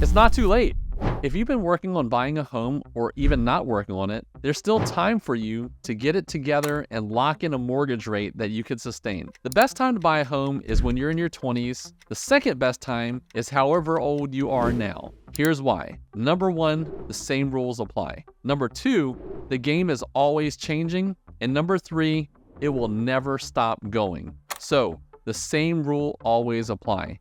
It's not too late. If you've been working on buying a home or even not working on it, there's still time for you to get it together and lock in a mortgage rate that you can sustain. The best time to buy a home is when you're in your 20s. The second best time is however old you are now. Here's why. Number one, the same rules apply. Number two, the game is always changing. And number three, it will never stop going. So the same rule always apply.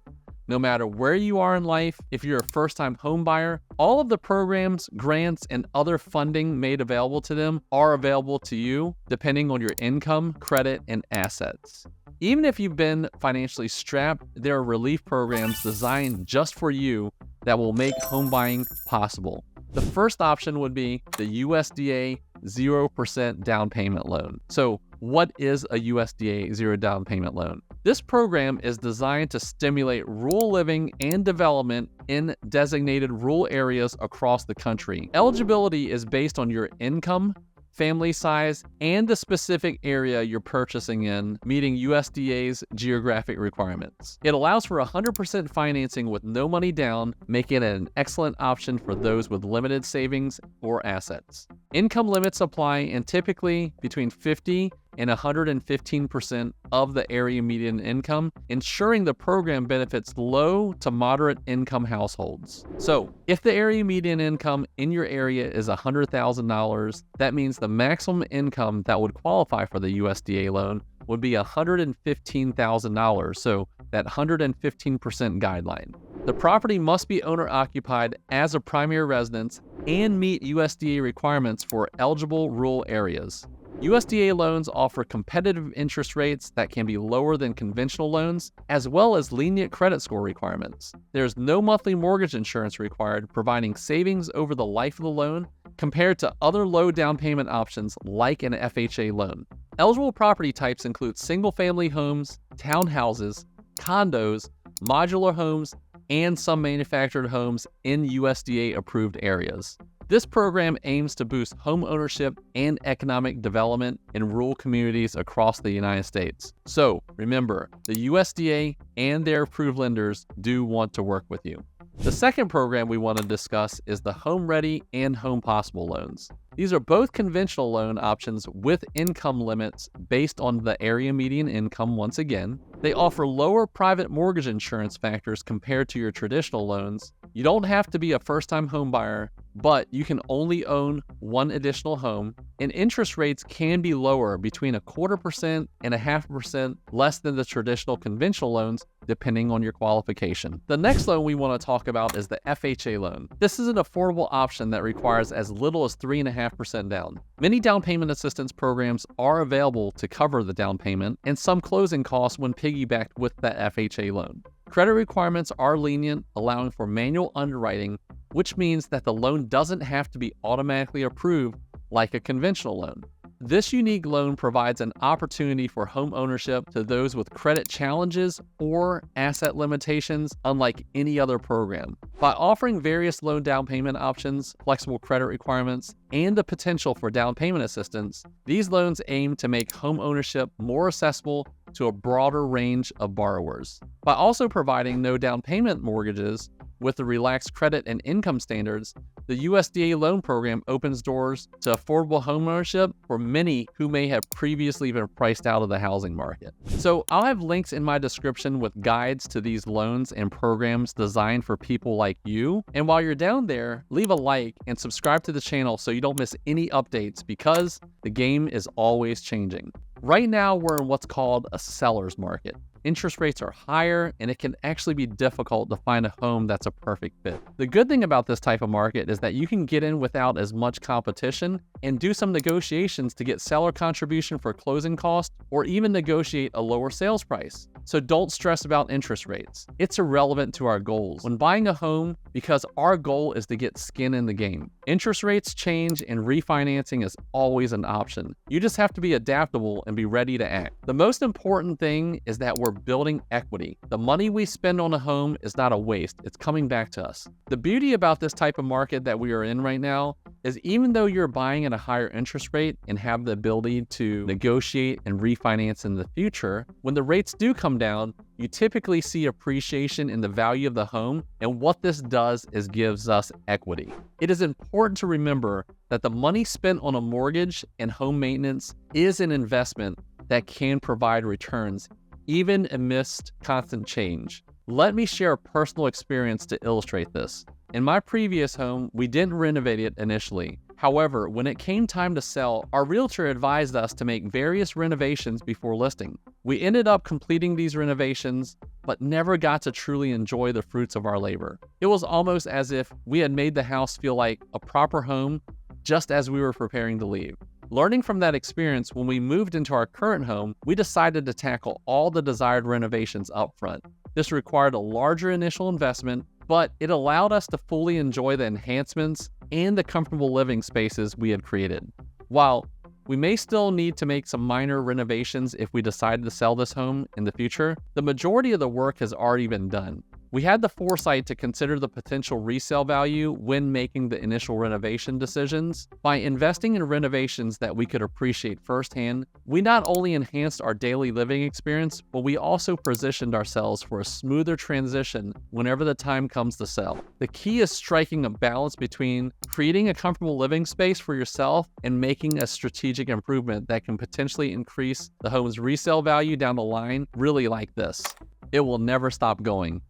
No matter where you are in life, if you're a first-time home buyer, all of the programs, grants, and other funding made available to them are available to you depending on your income, credit, and assets. Even if you've been financially strapped, there are relief programs designed just for you that will make home buying possible. The first option would be the USDA 0% down payment loan. So what is a USDA 0 down payment loan? This program is designed to stimulate rural living and development in designated rural areas across the country. Eligibility is based on your income, family size, and the specific area you're purchasing in, meeting USDA's geographic requirements. It allows for 100% financing with no money down, making it an excellent option for those with limited savings or assets. Income limits apply, and typically between 50 and 115% of the area median income, ensuring the program benefits low to moderate income households. So, if the area median income in your area is $100,000, that means the maximum income that would qualify for the USDA loan would be $115,000, so that 115% guideline. The property must be owner-occupied as a primary residence and meet USDA requirements for eligible rural areas. USDA loans offer competitive interest rates that can be lower than conventional loans, as well as lenient credit score requirements. There's no monthly mortgage insurance required, providing savings over the life of the loan compared to other low down payment options like an FHA loan. Eligible property types include single-family homes, townhouses, condos, modular homes, and some manufactured homes in USDA-approved areas. This program aims to boost home ownership and economic development in rural communities across the United States. So remember, the USDA and their approved lenders do want to work with you. The second program we want to discuss is the HomeReady and HomePossible loans. These are both conventional loan options with income limits based on the area median income once again. They offer lower private mortgage insurance factors compared to your traditional loans. You don't have to be a first-time home buyer, but you can only own one additional home, and interest rates can be lower, between 0.25% and 0.5% less than the traditional conventional loans, depending on your qualification. The next loan we want to talk about is the FHA loan. This is an affordable option that requires as little as 3.5% down. Many down payment assistance programs are available to cover the down payment and some closing costs when piggybacked with that FHA loan. Credit requirements are lenient, allowing for manual underwriting, which means that the loan doesn't have to be automatically approved like a conventional loan. This unique loan provides an opportunity for home ownership to those with credit challenges or asset limitations, unlike any other program. By offering various loan down payment options, flexible credit requirements, and the potential for down payment assistance, these loans aim to make home ownership more accessible to a broader range of borrowers. By also providing no down payment mortgages with the relaxed credit and income standards, the USDA loan program opens doors to affordable homeownership for many who may have previously been priced out of the housing market. So I'll have links in my description with guides to these loans and programs designed for people like you. And while you're down there, leave a like and subscribe to the channel so you don't miss any updates, because the game is always changing. Right now, we're in what's called a seller's market. Interest rates are higher, and it can actually be difficult to find a home that's a perfect fit. The good thing about this type of market is that you can get in without as much competition and do some negotiations to get seller contribution for closing costs, or even negotiate a lower sales price. So don't stress about interest rates. It's irrelevant to our goals when buying a home, because our goal is to get skin in the game. Interest rates change, and refinancing is always an option. You just have to be adaptable and be ready to act. The most important thing is that we're building equity. The money we spend on a home is not a waste. It's coming back to us. The beauty about this type of market that we are in right now is even though you're buying at a higher interest rate and have the ability to negotiate and refinance in the future, when the rates do come down, you typically see appreciation in the value of the home, and what this does is gives us equity. It is important to remember that the money spent on a mortgage and home maintenance is an investment that can provide returns even amidst constant change. Let me share a personal experience to illustrate this. In my previous home, we didn't renovate it initially. However, when it came time to sell, our realtor advised us to make various renovations before listing. We ended up completing these renovations, but never got to truly enjoy the fruits of our labor. It was almost as if we had made the house feel like a proper home just as we were preparing to leave. Learning from that experience, when we moved into our current home, we decided to tackle all the desired renovations up front. This required a larger initial investment, but it allowed us to fully enjoy the enhancements and the comfortable living spaces we had created. While we may still need to make some minor renovations if we decide to sell this home in the future, the majority of the work has already been done. We had the foresight to consider the potential resale value when making the initial renovation decisions. By investing in renovations that we could appreciate firsthand, we not only enhanced our daily living experience, but we also positioned ourselves for a smoother transition whenever the time comes to sell. The key is striking a balance between creating a comfortable living space for yourself and making a strategic improvement that can potentially increase the home's resale value down the line, really like this. It will never stop going.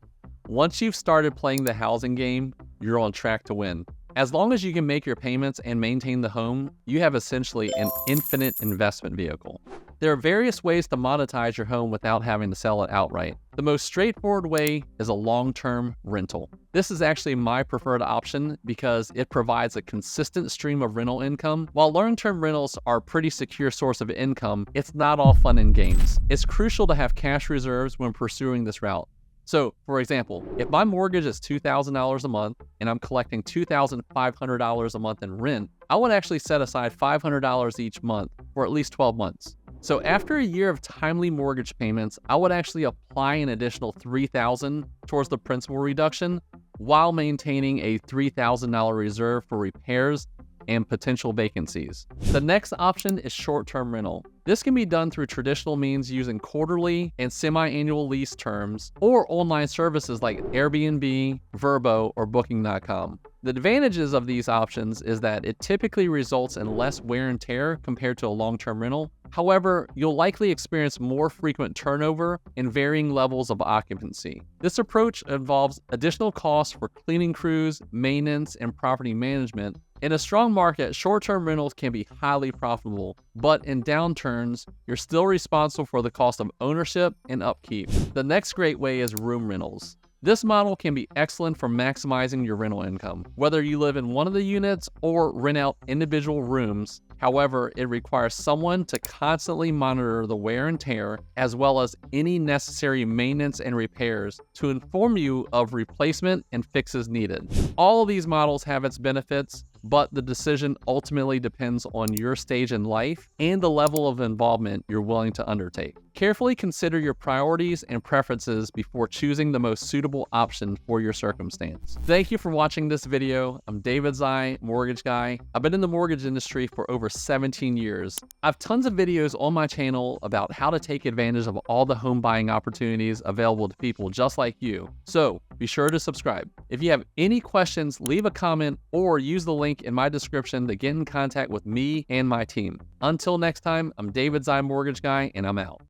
Once you've started playing the housing game, you're on track to win. As long as you can make your payments and maintain the home, you have essentially an infinite investment vehicle. There are various ways to monetize your home without having to sell it outright. The most straightforward way is a long-term rental. This is actually my preferred option because it provides a consistent stream of rental income. While long-term rentals are a pretty secure source of income, it's not all fun and games. It's crucial to have cash reserves when pursuing this route. So, for example, if my mortgage is $2,000 a month and I'm collecting $2,500 a month in rent, I would actually set aside $500 each month for at least 12 months. So after a year of timely mortgage payments, I would actually apply an additional $3,000 towards the principal reduction while maintaining a $3,000 reserve for repairs and potential vacancies. The next option is short-term rental. This can be done through traditional means using quarterly and semi-annual lease terms or online services like Airbnb, Vrbo, or Booking.com. The advantages of these options is that it typically results in less wear and tear compared to a long-term rental. However, you'll likely experience more frequent turnover and varying levels of occupancy. This approach involves additional costs for cleaning crews, maintenance, and property management. In a strong market, short-term rentals can be highly profitable, but in downturns, you're still responsible for the cost of ownership and upkeep. The next great way is room rentals. This model can be excellent for maximizing your rental income, whether you live in one of the units or rent out individual rooms. However, it requires someone to constantly monitor the wear and tear, as well as any necessary maintenance and repairs to inform you of replacement and fixes needed. All of these models have its benefits, but the decision ultimately depends on your stage in life and the level of involvement you're willing to undertake. Carefully consider your priorities and preferences before choosing the most suitable option for your circumstance. Thank you for watching this video. I'm 𝐬𝐮𝐬𝐫𝐞, Mortgage Guy. I've been in the mortgage industry for over 17 years. I have tons of videos on my channel about how to take advantage of all the home buying opportunities available to people just like you. So be sure to subscribe. If you have any questions, leave a comment or use the link in my description to get in contact with me and my team. Until next time, I'm 𝐬𝐮𝐬𝐫𝐞, Mortgage Guy, and I'm out.